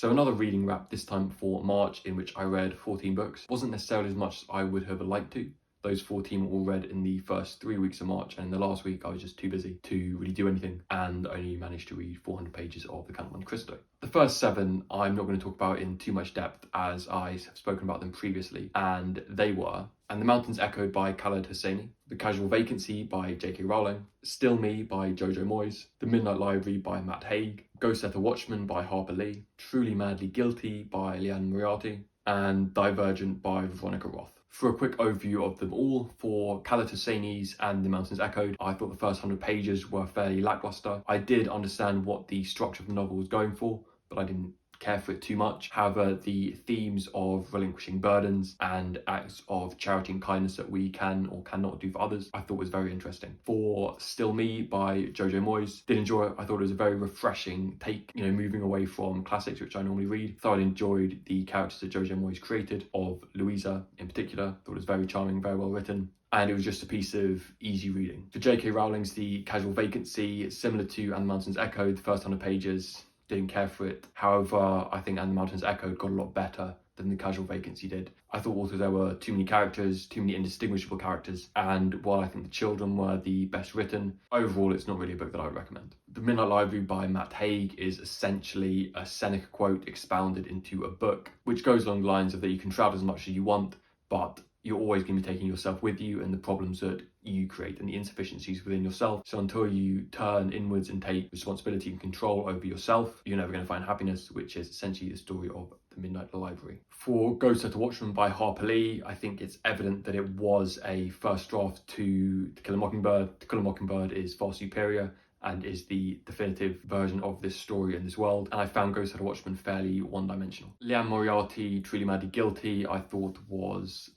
So another reading wrap, this time for March, in which I read 14 books. Wasn't necessarily as much as I would have liked to. Those 14 were all read in the first 3 weeks of March, and in the last week I was just too busy to really do anything and only managed to read 400 pages of The Count of Monte Cristo. The first 7 I'm not going to talk about in too much depth, as I have spoken about them previously, and they were And the Mountains Echoed by Khaled Hosseini, The Casual Vacancy by J.K. Rowling, Still Me by Jojo Moyes, The Midnight Library by Matt Haig, Go Set a Watchman by Harper Lee, Truly Madly Guilty by Liane Moriarty, and Divergent by Veronica Roth. For a quick overview of them all, for Khaled Hosseini's And the Mountains Echoed, I thought the first 100 pages were fairly lackluster. I did understand what the structure of the novel was going for, but I didn't care for it too much. However, the themes of relinquishing burdens and acts of charity and kindness that we can or cannot do for others, I thought was very interesting. For Still Me by Jojo Moyes, did enjoy it. I thought it was a very refreshing take, moving away from classics, which I normally read. Thoroughly enjoyed the characters that Jojo Moyes created, of Louisa in particular. Thought it was very charming, very well written. And it was just a piece of easy reading. For J.K. Rowling's The Casual Vacancy, similar to And the Mountains Echoed, the first 100 pages, didn't care for it. However, I think And the Mountains Echoed got a lot better than The Casual Vacancy did. I thought also there were too many characters, too many indistinguishable characters, and while I think the children were the best written, overall it's not really a book that I would recommend. The Midnight Library by Matt Haig is essentially a Seneca quote expounded into a book, which goes along the lines of that you can travel as much as you want, but you're always going to be taking yourself with you and the problems that you create and the insufficiencies within yourself. So until you turn inwards and take responsibility and control over yourself, you're never going to find happiness, which is essentially the story of The Midnight Library. For Go Set a Watchman by Harper Lee, I think it's evident that it was a first draft to Kill a Mockingbird. To Kill a Mockingbird is far superior and is the definitive version of this story in this world. And I found Go Set a Watchman fairly one-dimensional. Liane Moriarty, Truly Madly Guilty, I thought was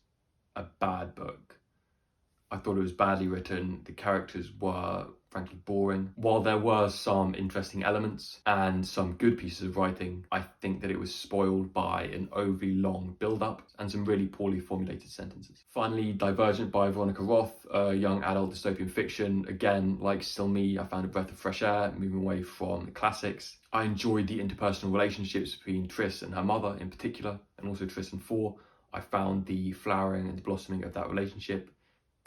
a bad book. I thought it was badly written. The characters were frankly boring. While there were some interesting elements and some good pieces of writing, I think that it was spoiled by an overly long build-up and some really poorly formulated sentences. Finally, Divergent by Veronica Roth, a young adult dystopian fiction. Again, like Still Me, I found a breath of fresh air, moving away from the classics. I enjoyed the interpersonal relationships between Tris and her mother in particular, and also Tris and Four. I found the flowering and blossoming of that relationship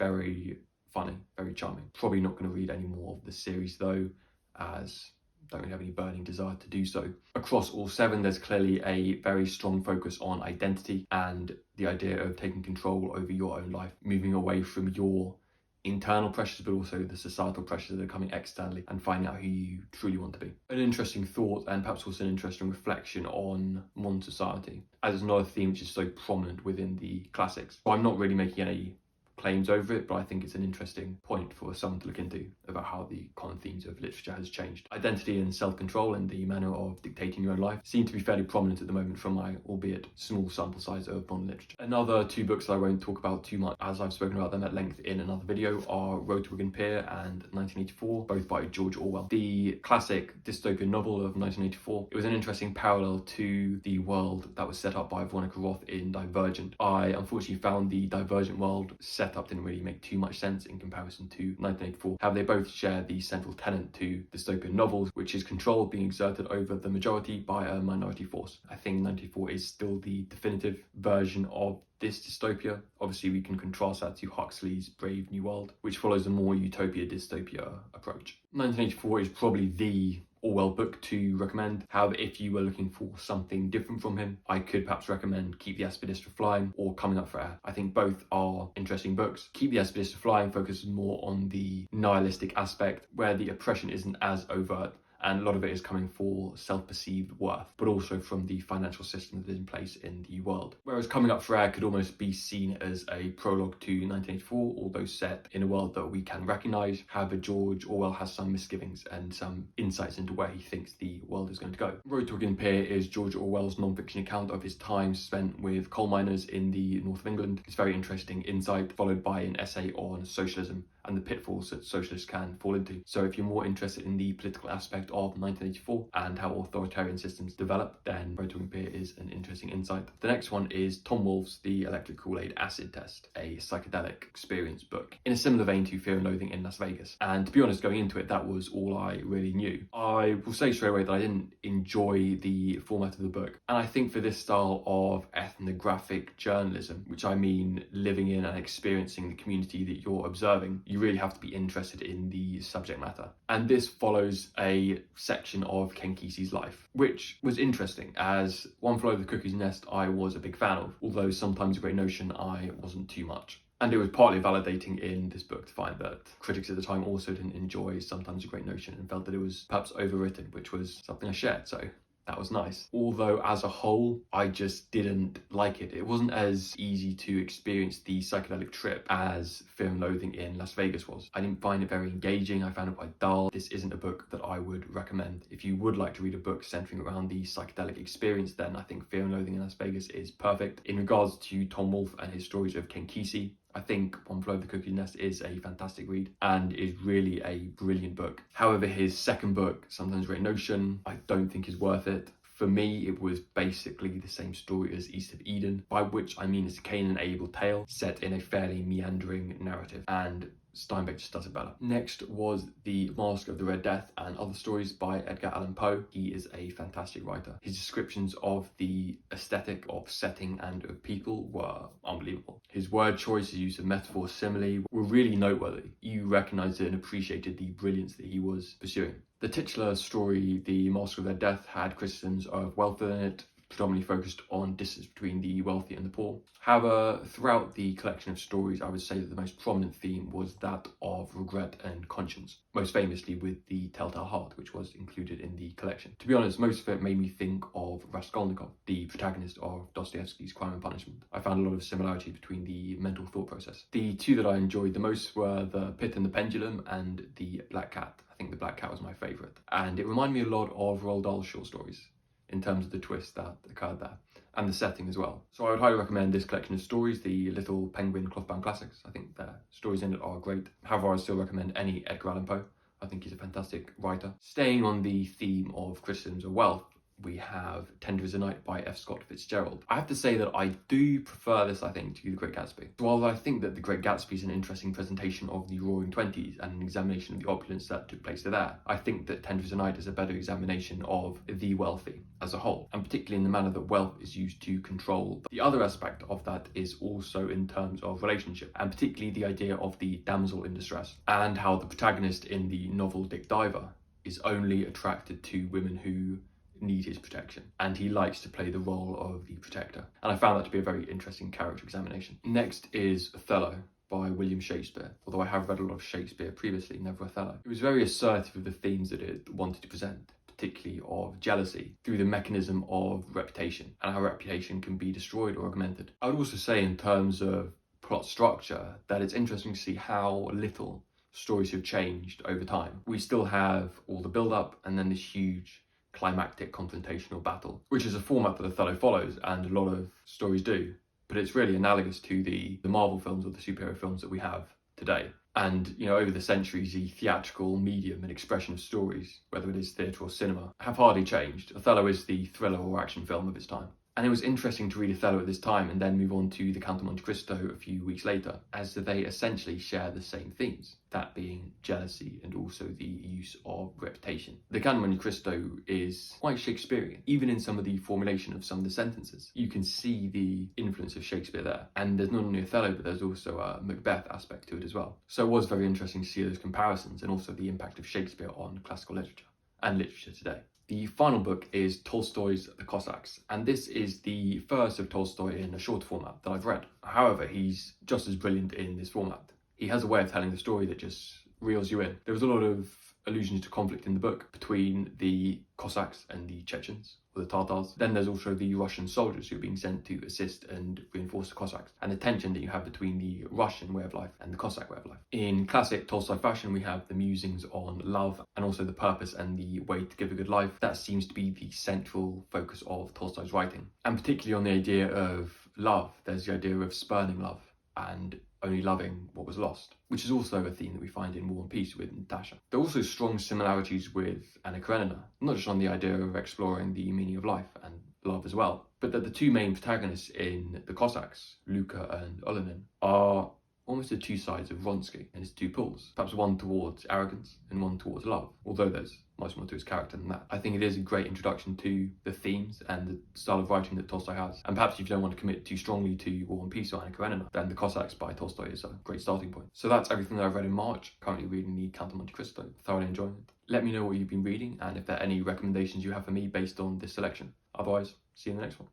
very funny, very charming. Probably not going to read any more of the series though, as I don't really have any burning desire to do so. Across all 7, there's clearly a very strong focus on identity and the idea of taking control over your own life, moving away from your internal pressures, but also the societal pressures that are coming externally, and finding out who you truly want to be. An interesting thought, and perhaps also an interesting reflection on modern society, as it's not a theme which is so prominent within the classics. So I'm not really making any claims over it, but I think it's an interesting point for someone to look into about how the common themes of literature has changed. Identity and self-control and the manner of dictating your own life seem to be fairly prominent at the moment from my, albeit small sample size of modern literature. Another 2 books that I won't talk about too much, as I've spoken about them at length in another video, are Road to Wigan Pier and 1984, both by George Orwell. The classic dystopian novel of 1984, it was an interesting parallel to the world that was set up by Veronica Roth in Divergent. I unfortunately found the Divergent world set up didn't really make too much sense in comparison to 1984. However, they both share the central tenet to dystopian novels, which is control being exerted over the majority by a minority force. I think 1984 is still the definitive version of this dystopia. Obviously, we can contrast that to Huxley's Brave New World, which follows a more utopia dystopia approach. 1984 is probably the Orwell book to recommend. However, if you were looking for something different from him, I could perhaps recommend Keep the Aspidistra Flying or Coming Up for Air. I think both are interesting books. Keep the Aspidistra Flying focuses more on the nihilistic aspect, where the oppression isn't as overt, and a lot of it is coming for self-perceived worth, but also from the financial system that is in place in the world. Whereas Coming Up for Air could almost be seen as a prologue to 1984, although set in a world that we can recognise. However, George Orwell has some misgivings and some insights into where he thinks the world is going to go. Road to Wigan Pier is George Orwell's non-fiction account of his time spent with coal miners in the north of England. It's very interesting insight, followed by an essay on socialism and the pitfalls that socialists can fall into. So if you're more interested in the political aspect of 1984 and how authoritarian systems develop, then Photoing Pier is an interesting insight. The next one is Tom Wolfe's The Electric Kool-Aid Acid Test, a psychedelic experience book, in a similar vein to Fear and Loathing in Las Vegas. And to be honest, going into it, that was all I really knew. I will say straight away that I didn't enjoy the format of the book. And I think for this style of ethnographic journalism, which I mean living in and experiencing the community that you're observing, you really have to be interested in the subject matter. And this follows a section of Ken Kesey's life, which was interesting, as One Flew Over the Cuckoo's Nest I was a big fan of, although Sometimes a Great Notion I wasn't too much. And it was partly validating in this book to find that critics at the time also didn't enjoy Sometimes a Great Notion and felt that it was perhaps overwritten, which was something I shared, so that was nice. Although as a whole, I just didn't like it. It wasn't as easy to experience the psychedelic trip as Fear and Loathing in Las Vegas was. I didn't find it very engaging. I found it quite dull. This isn't a book that I would recommend. If you would like to read a book centering around the psychedelic experience, then I think Fear and Loathing in Las Vegas is perfect. In regards to Tom Wolfe and his stories of Ken Kesey, I think One Flew Over the Cuckoo's Nest is a fantastic read and is really a brilliant book. However, his second book, Sometimes a Great Notion, I don't think is worth it. For me, it was basically the same story as East of Eden, by which I mean it's a Cain and Abel tale set in a fairly meandering narrative, and Steinbeck just does it better. Next was The Masque of the Red Death and Other Stories by Edgar Allan Poe. He is a fantastic writer. His descriptions of the aesthetic of setting and of people were unbelievable. His word choice, his use of metaphor, simile were really noteworthy. You recognised it and appreciated the brilliance that he was pursuing. The titular story, The Masque of the Red Death, had criticisms of wealth in it, predominantly focused on distance between the wealthy and the poor. However, throughout the collection of stories, I would say that the most prominent theme was that of regret and conscience, most famously with the Telltale Heart, which was included in the collection. To be honest, most of it made me think of Raskolnikov, the protagonist of Dostoevsky's Crime and Punishment. I found a lot of similarity between the mental thought process. The two that I enjoyed the most were The Pit and the Pendulum and The Black Cat. I think The Black Cat was my favourite. And it reminded me a lot of Roald Dahl's short stories, in terms of the twist that occurred there, and the setting as well. So I would highly recommend this collection of stories, the Little Penguin Clothbound Classics. I think the stories in it are great. However, I still recommend any Edgar Allan Poe. I think he's a fantastic writer. Staying on the theme of criticisms of wealth, we have Tender as a Night by F. Scott Fitzgerald. I have to say that I do prefer this, I think, to The Great Gatsby. While I think that The Great Gatsby is an interesting presentation of the Roaring Twenties and an examination of the opulence that took place there, I think that Tender as a Night is a better examination of the wealthy as a whole, and particularly in the manner that wealth is used to control. The other aspect of that is also in terms of relationship, and particularly the idea of the damsel in distress, and how the protagonist in the novel Dick Diver is only attracted to women who need his protection, and he likes to play the role of the protector. And I found that to be a very interesting character examination. Next is Othello by William Shakespeare, although I have read a lot of Shakespeare previously, never Othello. It was very assertive of the themes that it wanted to present, particularly of jealousy, through the mechanism of reputation, and how reputation can be destroyed or augmented. I would also say, in terms of plot structure, that it's interesting to see how little stories have changed over time. We still have all the build-up and then this huge climactic confrontational battle, which is a format that Othello follows, and a lot of stories do, but it's really analogous to the Marvel films or the superhero films that we have today. And, you know, over the centuries, the theatrical medium and expression of stories, whether it is theatre or cinema, have hardly changed. Othello is the thriller or action film of its time. And it was interesting to read Othello at this time and then move on to The Count of Monte Cristo a few weeks later, as they essentially share the same themes, that being jealousy and also the use of reputation. The Count of Monte Cristo is quite Shakespearean, even in some of the formulation of some of the sentences. You can see the influence of Shakespeare there. And there's not only Othello, but there's also a Macbeth aspect to it as well. So it was very interesting to see those comparisons and also the impact of Shakespeare on classical literature and literature today. The final book is Tolstoy's The Cossacks, and this is the first of Tolstoy in a short format that I've read. However, he's just as brilliant in this format. He has a way of telling the story that just reels you in. There was a lot of allusions to conflict in the book between the Cossacks and the Chechens, or the Tatars. Then there's also the Russian soldiers who are being sent to assist and reinforce the Cossacks, and the tension that you have between the Russian way of life and the Cossack way of life. In classic Tolstoy fashion, we have the musings on love and also the purpose and the way to give a good life. That seems to be the central focus of Tolstoy's writing, and particularly on the idea of love. There's the idea of spurning love and only loving what was lost, which is also a theme that we find in War and Peace with Natasha. There are also strong similarities with Anna Karenina, not just on the idea of exploring the meaning of life and love as well, but that the two main protagonists in The Cossacks, Luka and Olenin, are almost the two sides of Vronsky and his two poles, perhaps one towards arrogance and one towards love, although there's much more to his character than that. I think it is a great introduction to the themes and the style of writing that Tolstoy has, and perhaps if you don't want to commit too strongly to War and Peace or Anna Karenina, then The Cossacks by Tolstoy is a great starting point. So that's everything that I've read in March. Currently reading The Count of Monte Cristo, thoroughly enjoying it. Let me know what you've been reading and if there are any recommendations you have for me based on this selection. Otherwise, see you in the next one.